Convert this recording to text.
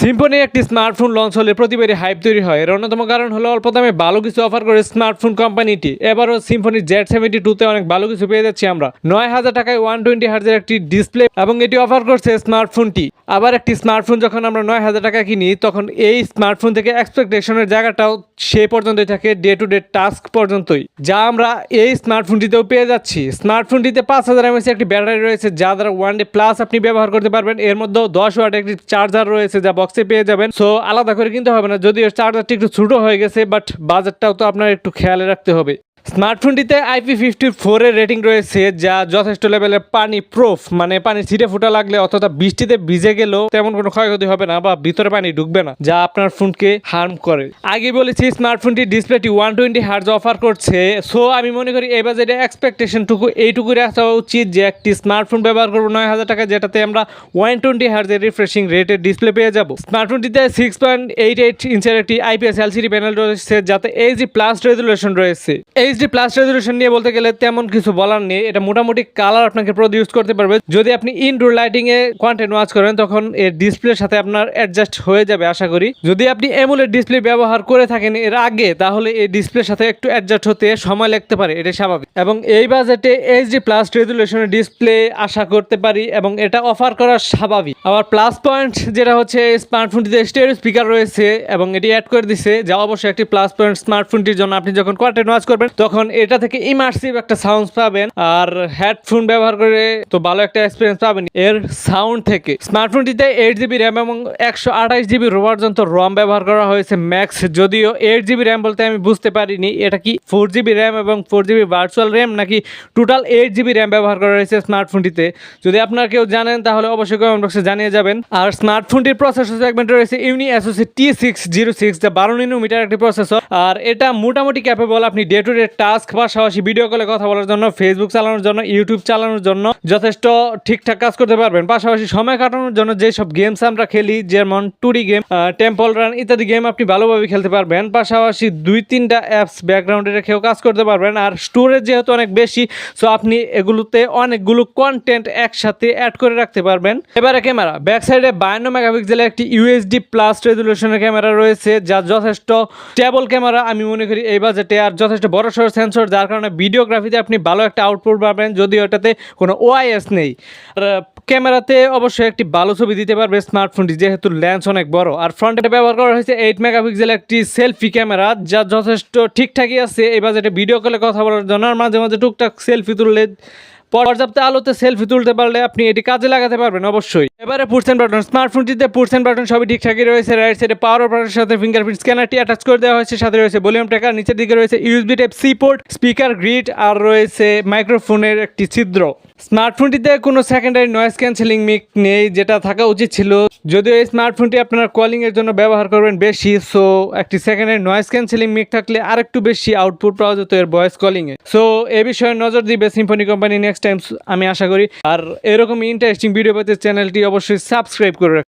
Symphony একটি smartphone launch হলে প্রতিবারই হাইপ তৈরি হয়। এর অন্যতম কারণ হলো অল্প দামে ভালো কিছু অফার করে স্মার্টফোন কোম্পানিটি। এবারও সিম্ফনি Z72-তে অনেক ভালো কিছু পেয়ে যাচ্ছি আমরা। 9000 টাকায় 120 হার্জের একটি ডিসপ্লে এবং এটি অফার করছে স্মার্টফোনটি। আবার একটি স্মার্টফোন যখন আমরা 9000 টাকা কিনি তখন এই স্মার্টফোন থেকে এক্সপেকটেশনের জায়গাটাও সে পর্যন্তই থাকে, ডে টু ডে টাস্ক পর্যন্তই, যা আমরা এই স্মার্টফোনটিতেও পেয়ে যাচ্ছি। স্মার্টফোনটিতে 5000 mAh একটি ব্যাটারি রয়েছে, যা দ্বারা 1 ডে প্লাস আপনি ব্যবহার করতে পারবেন। এর মধ্যেও 10 ওয়াট একটি চার্জার রয়েছে, যা বক্সে পেয়ে যাবেন। সো আলাদা করে কিনতে হবে না, যদিও চার্জারটি একটু ছোট হয়ে গেছে, বাট বাজেটটাও তো আপনার একটু খেয়ালে রাখতে হবে। স্মার্টফোনটিতে IP54 এর রেটিং রয়েছে, যা যথেষ্ট লেভেলের পানি প্রুফ, মানে পানি ছিটে ফুটা লাগলে অথবা বৃষ্টিতে ভিজে গেলেও তেমন কোনো ক্ষয়ক্ষতি হবে না বা ভিতরে পানি ঢুকবে না, যা আপনার ফোনকে হার্ম করে। আগে বলেছি স্মার্টফোনটি ডিসপ্লেটি 120 হার্জ অফার করছে। সো আমি মনে করি এই বাজেটে এক্সপেকটেশনটুকু এইটুকুই রাখা উচিত যে একটি স্মার্টফোন ব্যবহার করবো 9000 টাকা, যেটাতে আমরা 120 হার্জের রিফ্রেশিং রেটের ডিসপ্লে পেয়ে যাব। স্মার্টফোনটিতে 6.88 ইঞ্চের একটি IPS LCD প্যানেল রয়েছে, যাতে HD+ রেজুলেশন রয়েছে। HD+ রেজুলেশন নিয়ে বলতে গেলে তেমন কিছু বলার নেই। এটা মোটামুটি কালার আপনাকে প্রডিউস করতে পারবে। যদি আপনি ইনডোর লাইটিং এ কন্টেন্ট ওয়াচ করেন তখন এর ডিসপ্লের সাথে আপনার অ্যাডজাস্ট হয়ে যাবে আশা করি। যদি আপনি AMOLED ডিসপ্লে ব্যবহার করে থাকেন এর আগে, তাহলে এই ডিসপ্লের সাথে একটু অ্যাডজাস্ট হতে সময় লাগতে পারে, এটা স্বাভাবিক। এবং এই বাজেটে HD+ রেজুলেশনের ডিসপ্লে আশা করতে পারি এবং এটা অফার করা স্বাভাবিক। আবার প্লাস পয়েন্ট যেটা হচ্ছে স্মার্টফোনটিতে স্টেরিও স্পিকার রয়েছে এবং এটি অ্যাড করে দিছে, যা অবশ্যই একটি প্লাস পয়েন্ট স্মার্টফোনটির জন্য। আপনি যখন কন্টেন্ট ওয়াচ করবেন তখন এটা থেকে ইমার্সিভ একটা সাউন্ড পাবেন, আর হেডফোন ব্যবহার করে তো ভালো একটা এক্সপিরিয়েন্স পাবেন এর সাউন্ড থেকে। স্মার্টফোনটিতে 8GB র্যাম এবং 128GB পর্যন্ত রম ব্যবহার করা হয়েছে ম্যাক্স। যদিও 8GB র্যাম বলতে আমি বুঝতে পারিনি এটা কি 4GB র্যাম এবং 4GB ভার্চুয়াল র্যাম নাকি টোটাল 8GB র্যাম ব্যবহার করা হয়েছে স্মার্টফোনটিতে। যদি আপনারা কেউ জানেন তাহলে অবশ্যই কমেন্ট বক্সে জানিয়ে যাবেন। আর স্মার্টফোনটির প্রসেসর সেগমেন্টে রয়েছে UniSoC T606, যা 12 nm একটি প্রসেসর। আর এটা মোটামুটি ক্যাপেবল আপনি ডে টু ডে টাস্ক, পাশাপাশি ভিডিও কলে কথা বলার জন্য, ফেসবুক চালানোর জন্য, ইউটিউব চালানোর জন্য যথেষ্ট ঠিকঠাক কাজ করতে পারবেন। পাশাপাশি সময় কাটানোর জন্য যেসব গেমস আমরা খেলি, যেমন 2D গেম, টেম্পল রান ইত্যাদি গেম আপনি ভালোভাবে খেলতে পারবেন। পাশাপাশি 2-3টা অ্যাপস ব্যাকগ্রাউন্ডে রেখেও কাজ করতে পারবেন। আর স্টোরেজ যেহেতু অনেক বেশি, সো আপনি এগুলোতে অনেকগুলো কন্টেন্ট একসাথে অ্যাড করে রাখতে পারবেন। এবারে ক্যামেরা, ব্যাক সাইডে 52 মেগাপিক্সেলের একটি UHD+ রেজুলেশনের ক্যামেরা রয়েছে, যা যথেষ্ট স্টেবল ক্যামেরা আমি মনে করি এই বাজেটে। আর যথেষ্ট বড়সড় সেন্সর, যার কারণে ভিডিওগ্রাফিতে আপনি ভালো একটা আউটপুট পাবেন, যদিও এটাতে কোনো OIS নেই। আর ক্যামেরাতে অবশ্যই একটি ভালো ছবি দিতে পারবে স্মার্টফোনটি, যেহেতু লেন্স অনেক বড়। আর ফ্রন্টে ব্যবহার করা হয়েছে 8 মেগাপিক্সেলের একটি সেলফি ক্যামেরা, যা যথেষ্ট ঠিকঠাকই আছে এই বাজেটে ভিডিও কলে কথা বলার জন্য। আর মাঝে মাঝে টুকটাক সেলফি তুললে, পর্যাপ্ত আলোতে সেলফি তুলতে পারলে আপনি এটি কাজে লাগাতে পারবেন অবশ্যই। এবারে পুশ এন্ড বাটন, স্মার্টফোনটিতে পুশ এন্ড বাটন সবই ঠিকঠাকই রয়েছে। রাইট সাইডে পাওয়ার বাটনের সাথে ফিঙ্গারপ্রিন্ট স্ক্যানারটি অ্যাটাচ করে দেওয়া হয়েছে, সাথে রয়েছে ভলিউম ট্র্যাকার, নিচের দিকে রয়েছে USB Type-C port, speaker grid, আর রয়েছে মাইক্রোফোনের একটি ছিদ্র। স্মার্টফোনটিতে কোনো সেকেন্ডারি নয়েজ ক্যান্সেলিং মিক নেই, যেটা থাকা উচিত ছিল। যদিও এই স্মার্টফোনটি আপনার কলিং এর জন্য ব্যবহার করবেন বেশি, সো একটি সেকেন্ডারি নয়েজ ক্যান্সেলিং মিক থাকলে আরেকটু বেশি আউটপুট পাওয়া যেত এর ভয়েস কলিং এ। সো এই বিষয়ে নজর দিবে সিম্ফনি কোম্পানি নেক্সট টাইম, আমি আশা করি। আর এরকম ইন্টারেস্টিং ভিডিও পেতে চ্যানেলটি অবশ্যই সাবস্ক্রাইব করে রাখুন।